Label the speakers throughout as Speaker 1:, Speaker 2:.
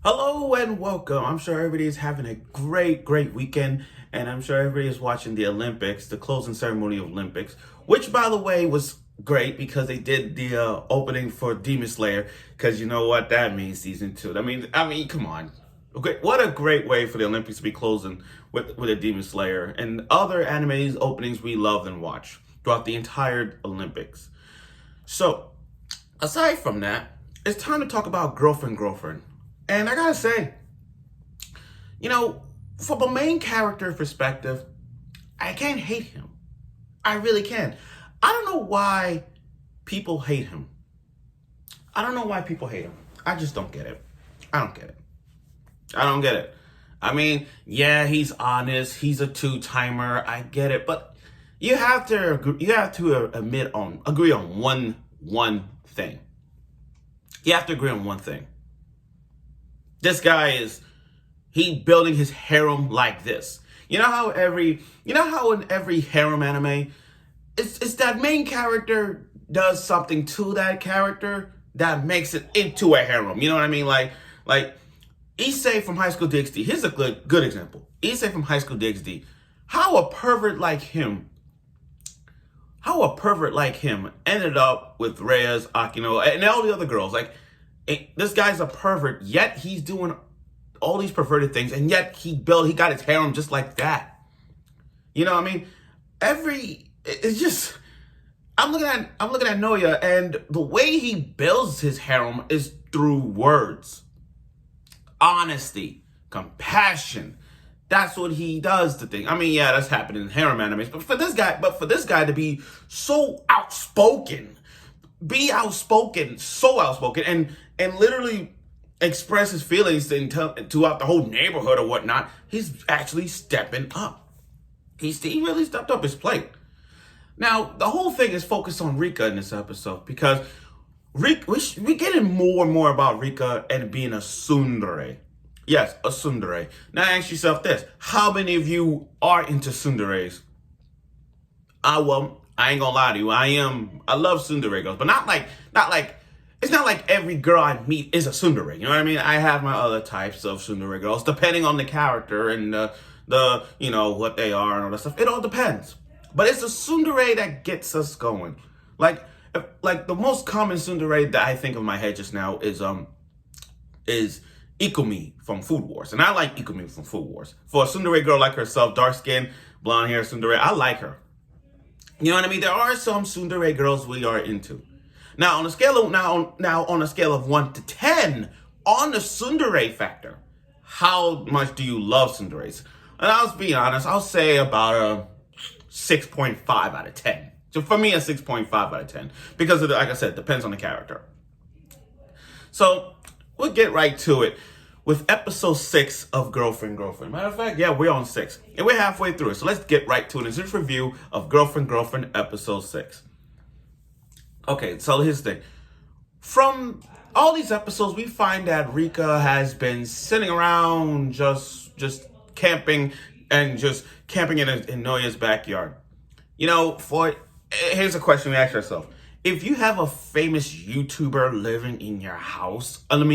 Speaker 1: Hello and welcome. I'm sure everybody is having a great weekend, and I'm sure everybody is watching the Olympics, the closing ceremony of Olympics, which, by the way, was great because they did the opening for Demon Slayer. Because you know what that means, season 2. I mean, come on. Okay, what a great way for the Olympics to be closing with a Demon Slayer and other animes openings we love and watch throughout the entire Olympics. So, aside from that, it's time to talk about girlfriend. And I gotta say, from a main character perspective, I can't hate him. I really can. I don't know why people hate him. I just don't get it. I don't get it. I mean, yeah, he's honest. He's a two-timer. I get it, but you have to agree on one thing. You have to agree on one thing. This guy he building his harem like this. You know how in every harem anime, it's that main character does something to that character that makes it into a harem. You know what I mean? Like Issei from High School DxD. Here's a good example. Issei from High School DxD. How a pervert like him ended up with Reyes, Akino, and all the other girls. This guy's a pervert, yet he's doing all these perverted things, and yet he got his harem just like that. You know what I mean? I'm looking at Naoya, and the way he builds his harem is through words. Honesty, compassion. That's what he does to things. I mean, yeah, that's happening in harem animes, but for this guy to be so outspoken, so outspoken, and literally express his feelings throughout the whole neighborhood or whatnot, he's actually stepping up. He really stepped up his plate. Now, the whole thing is focused on Rika in this episode because we're getting more and more about Rika and being a tsundere. Yes, a tsundere. Now ask yourself this: how many of you are into tsunderes? I ain't gonna lie to you. I love tsundere girls, but it's not like every girl I meet is a tsundere. You know what I mean? I have my other types of tsundere girls, depending on the character and the what they are and all that stuff. It all depends. But it's a tsundere that gets us going. Like the most common tsundere that I think of in my head just now is Ikumi from Food Wars, and I like Ikumi from Food Wars. For a tsundere girl like herself, dark skin, blonde hair tsundere, I like her. You know what I mean? There are some tsundere girls we are into. Now on a scale of 1 to 10 on the tsundere factor, how much do you love tsunderes? And I'll be honest, I'll say about a 6.5 out of 10. So for me, a 6.5 out of 10 because like I said, it depends on the character. So we'll get right to it with episode 6 of Girlfriend. Matter of fact, yeah, we're on 6. And we're halfway through it. So let's get right to it. It's this review of Girlfriend episode 6. Okay, so here's the thing. From all these episodes, we find that Rika has been sitting around just camping in Naoya's backyard. Here's a question we ask ourselves. If you have a famous YouTuber living in your house, in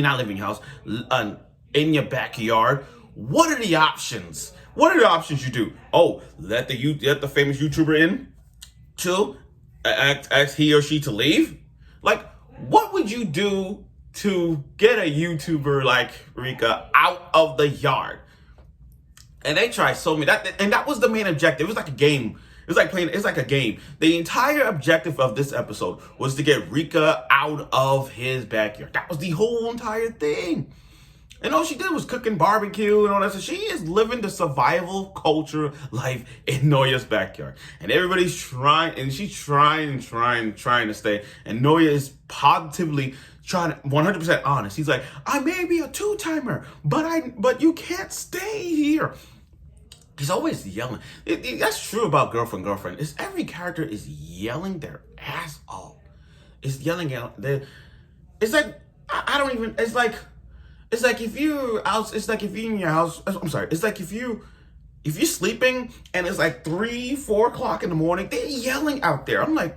Speaker 1: your backyard, what are the options? What are the options you do? Oh, let the famous YouTuber in? 2, ask he or she to leave? Like, what would you do to get a YouTuber like Rika out of the yard? And they try so many, and that was the main objective. It was like a game. It's like a game. The entire objective of this episode was to get Rika out of his backyard. That was the whole entire thing. And all she did was cooking barbecue and all that. So she is living the survival culture life in Naoya's backyard. And everybody's trying, and she's trying to stay. And Naoya is positively trying, 100% honest. He's like, I may be a two-timer, but you can't stay here. He's always yelling. That's true about Girlfriend. Every character is yelling their ass off. It's yelling out. It's like if you're in your house. I'm sorry. It's like if you're sleeping and it's like 3-4 o'clock in the morning. They're yelling out there. I'm like,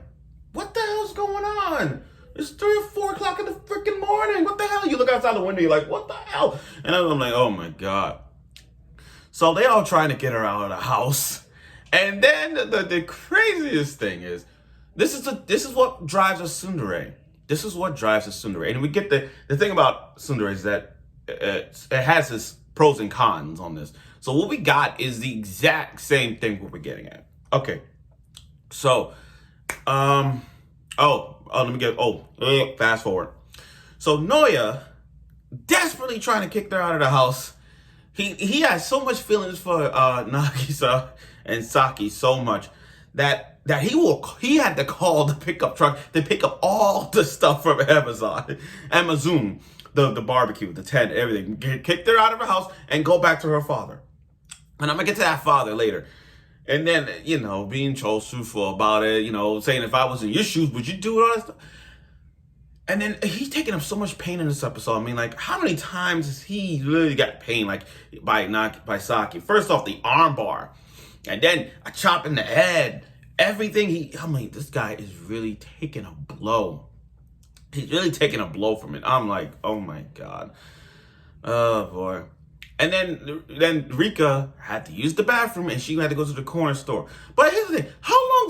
Speaker 1: what the hell's going on? It's 3 or 4 o'clock in the freaking morning. What the hell? You look outside the window. You're like, what the hell? And I'm like, oh my God. So they all trying to get her out of the house. And then the craziest thing is, this is what drives a tsundere. This is what drives a tsundere. And we get the thing about tsundere is that it has its pros and cons on this. So what we got is the exact same thing what we're getting at. Okay. So, fast forward. So Naoya, desperately trying to kick her out of the house. He has so much feelings for Nagisa and Saki so much that he had to call the pickup truck to pick up all the stuff from Amazon, the barbecue, the tent, everything. Kicked her out of her house and go back to her father. And I'm gonna get to that father later. And then, being chosufu about it, saying if I was in your shoes, would you do all that stuff? And then he's taking up so much pain in this episode. I mean, like, how many times has he really got pain, like, by Saki? First off, the arm bar. And then a chop in the head. Everything I'm like, this guy is really taking a blow. He's really taking a blow from it. I'm like, oh my God. Oh boy. And then Rika had to use the bathroom and she had to go to the corner store. But here's the thing, how long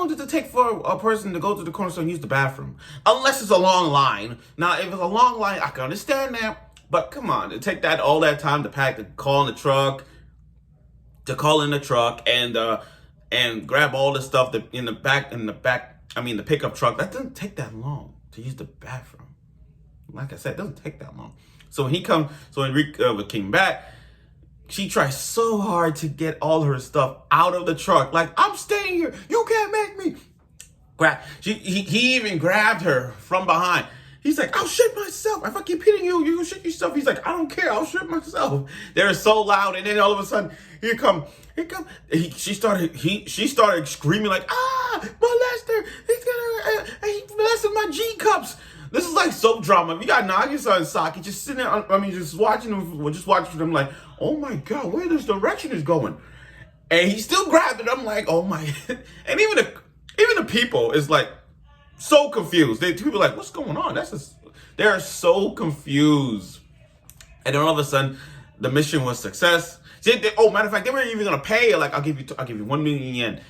Speaker 1: does it take for a person to go to the corner store and use the bathroom? Unless it's a long line. Now, if it's a long line, I can understand that. But come on, it take all that time to call in the truck and grab all the stuff in the pickup truck. That doesn't take that long to use the bathroom. Like I said, it doesn't take that long. So when Rika came back, she tried so hard to get all her stuff out of the truck. Like, I'm staying here. You can't make me. He even grabbed her from behind. He's like, I'll shit myself. If I keep hitting you, you can shit yourself. He's like, I don't care. I'll shit myself. They're so loud. And then all of a sudden, she started screaming like, molester. He molested my G cups. This is like soap drama. You got Nagisa and Saki just sitting there, just watching them like, oh my God, where this direction is going. And he still grabbed it. I'm like, oh my. And even the people is like so confused. People are like, what's going on? They're so confused. And then all of a sudden, the mission was success. Matter of fact, they weren't even gonna pay. Like, I'll give you 1 million yen.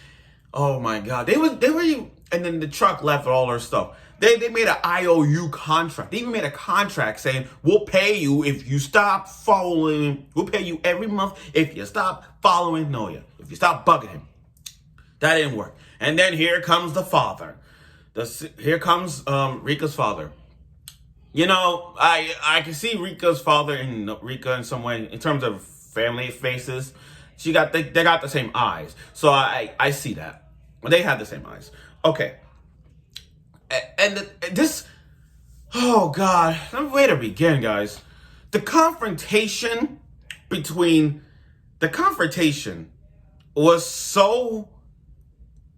Speaker 1: Oh my God. They were even, and then the truck left all her stuff. They made an IOU contract. They even made a contract saying, we'll pay you if you stop following. We'll pay you every month if you stop following Naoya. If you stop bugging him. That didn't work. And then here comes the father. Here comes Rika's father. I can see Rika's father and Rika in some way in terms of family faces. They got the same eyes. So I see that. They have the same eyes. Okay. And oh God, where to begin, guys? The confrontation was so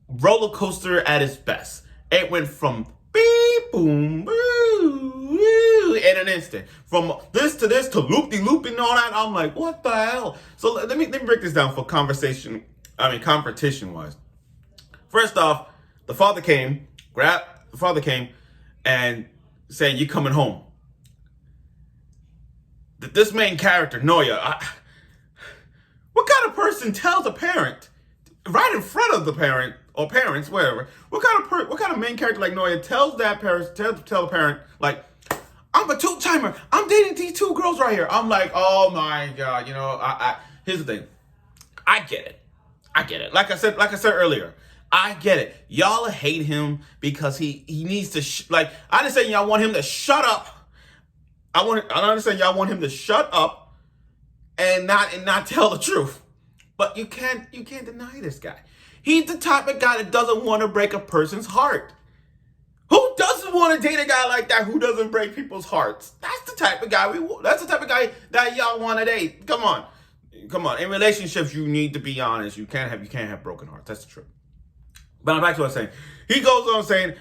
Speaker 1: roller coaster at its best. It went from beep, boom, boo, in an instant. From this to loop-de-loop and all that. I'm like, what the hell? So let me break this down for competition wise. First off, the father came and said, you coming home. This main character, Naoya, what kind of person tells a parent, right in front of the parent, or parents, wherever, what kind of main character like Naoya tells that parent, tell the parent, like, I'm a two-timer, I'm dating these two girls right here. I'm like, oh my God, here's the thing. I get it. Like I said earlier, I get it. Y'all hate him because he needs to I understand y'all want him to shut up. I understand y'all want him to shut up and not tell the truth. But you can't deny this guy. He's the type of guy that doesn't want to break a person's heart. Who doesn't want to date a guy like that who doesn't break people's hearts? That's the type of guy that y'all want to date. Come on. In relationships, you need to be honest. You can't have broken hearts. That's the truth. But I'm back to what I'm saying. He goes on saying,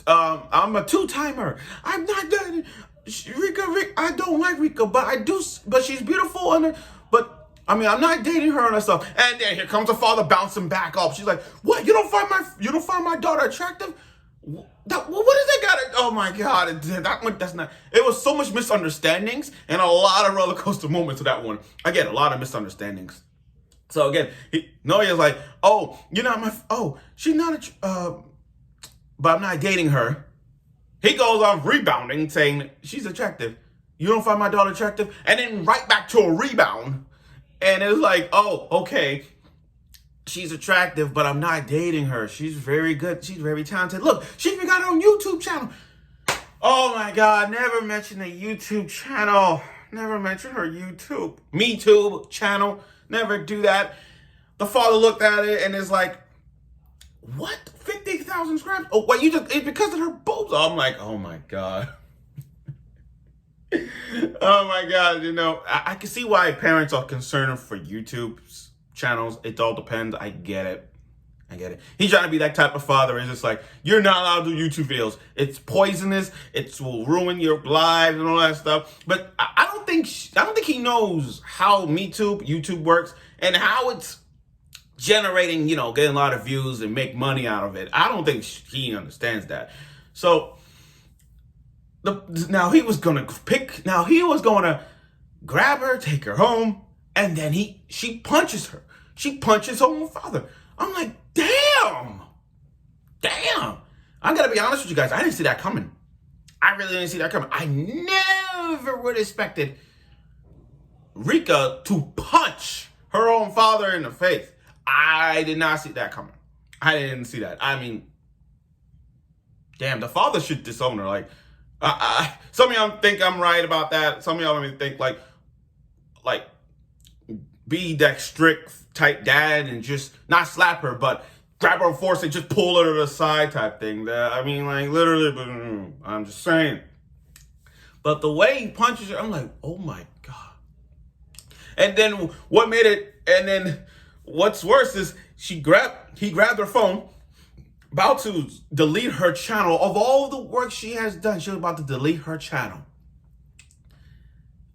Speaker 1: I'm a two-timer. I'm not done. Rika, I don't like Rika, but she's beautiful. I'm not dating her and that stuff. And then here comes the father bouncing back up. She's like, what? You don't find my daughter attractive? what is that got to, oh my God, that's not, it was so much misunderstandings and a lot of roller coaster moments to that one. Again, a lot of misunderstandings. So again, Naoya's like, oh, you're not she's not but I'm not dating her. He goes on rebounding saying she's attractive. You don't find my daughter attractive? And then right back to a rebound. And it's like, oh, okay. She's attractive, but I'm not dating her. She's very good. She's very talented. Look, she even got her own YouTube channel. Oh my God, never mention the YouTube channel. Never mention her YouTube. MeTube channel. Never do that. The father looked at it and is like, what? 50,000 subscribers? Oh, wait, it's because of her boobs. I'm like, oh my God. Oh my God, I can see why parents are concerned for YouTube channels. It all depends. I get it. He's trying to be that type of father. It's just like, you're not allowed to do YouTube videos. It's poisonous. It will ruin your lives and all that stuff. But I don't think he knows how YouTube works and how it's generating, getting a lot of views and make money out of it. I don't think he understands that. So now he was gonna grab her, take her home, and then she punches her. She punches her own father. I'm like, damn. I gotta be honest with you guys. I didn't see that coming. I really didn't see that coming. I never would have expected Rika to punch her own father in the face. I did not see that coming. I didn't see that. I mean, damn, the father should disown her. Like, some of y'all think I'm right about that. Some of y'all may think like, be that strict type dad and just not slap her, but grab her and force and just pull her to the side type thing. I mean, like literally, but I'm just saying. But the way he punches her, I'm like, oh my God. And then what's worse is he grabbed her phone, about to delete her channel. Of all the work she has done, she was about to delete her channel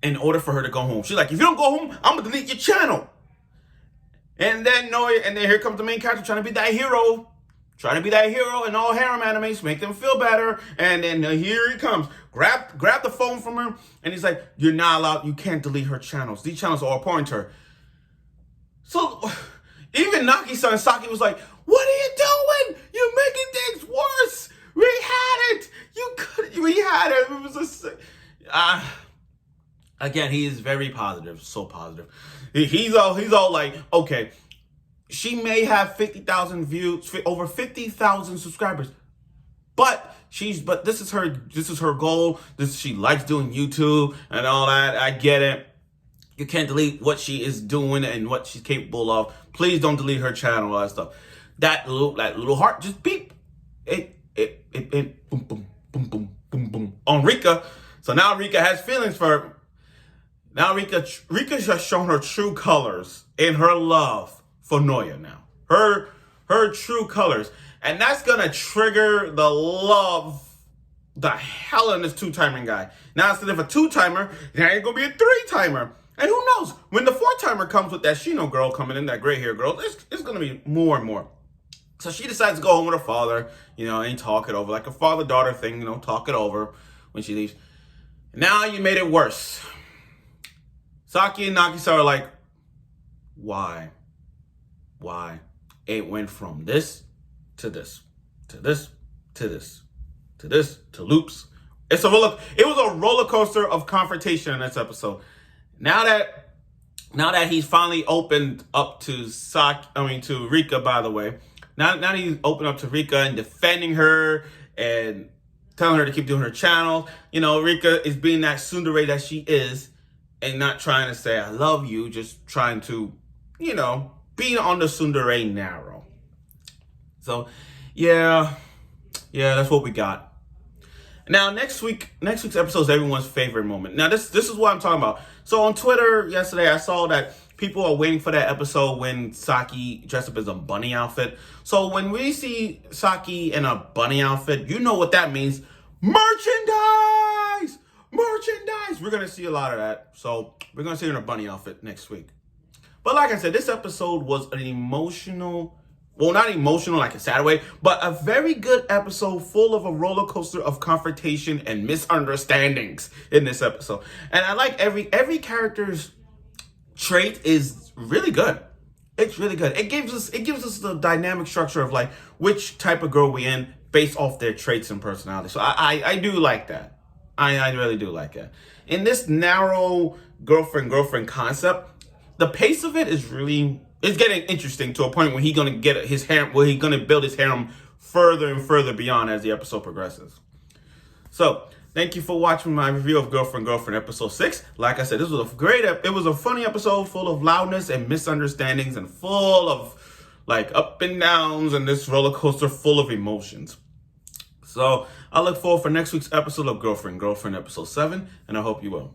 Speaker 1: in order for her to go home. She's like, if you don't go home, I'm gonna delete your channel. And then here comes the main character trying to be that hero. In all harem animes, make them feel better. And then here he comes. Grab the phone from her, and he's like, you're not allowed, you can't delete her channels. These channels are important to her. So even Naki-san and Saki was like, what are you doing? You're making things worse. We had it. We had it. It was again, he is very positive, so positive. He's all like, okay, she may have 50,000 views, over 50,000 subscribers, but this is her goal. She likes doing YouTube and all that. I get it. You can't delete what she is doing and what she's capable of. Please don't delete her channel, all that stuff. That little heart just beep. It boom, boom, boom, boom, boom, boom on Rika. So now Rika has feelings for her. Now Rika's just shown her true colors in her love for Naoya now. Her true colors. And that's gonna trigger the love, the hell in this two-timing guy. Now instead of a two-timer, now it's gonna be a three-timer. And who knows, when the four-timer comes with that Shino girl coming in, that gray hair girl, it's gonna be more and more. So she decides to go home with her father, and talk it over, like a father-daughter thing, talk it over when she leaves. Now you made it worse. Saki and Nagisa are like, why? It went from this to this, to this, to this, to this, to loops. It was a roller coaster of confrontation in this episode. Now that he's finally opened up to Rika, by the way. Now that he's opened up to Rika and defending her and telling her to keep doing her channel. Rika is being that tsundere that she is and not trying to say, I love you, just trying to, be on the tsundere narrow. So, yeah, that's what we got. Now, next week's episode is everyone's favorite moment. Now, this is what I'm talking about. So on Twitter yesterday, I saw that people are waiting for that episode when Saki dressed up as a bunny outfit. So when we see Saki in a bunny outfit, you know what that means. Merchandise! We're going to see a lot of that. So we're going to see her in a bunny outfit next week. But like I said, this episode was an emotional well, not emotional like a sad way, but a very good episode full of a roller coaster of confrontation and misunderstandings in this episode. And I like every character's trait is really good. It's really good. It gives us the dynamic structure of like which type of girl we in based off their traits and personality. So I do like that. I really do like it. In this narrow girlfriend concept, the pace of it is it's getting interesting to a point where he's gonna get his harem, where he's gonna build his harem further and further beyond as the episode progresses. So thank you for watching my review of Girlfriend episode 6. Like I said, this was it was a funny episode full of loudness and misunderstandings and full of like up and downs and this roller coaster full of emotions. So I look forward for next week's episode of Girlfriend episode 7, and I hope you will.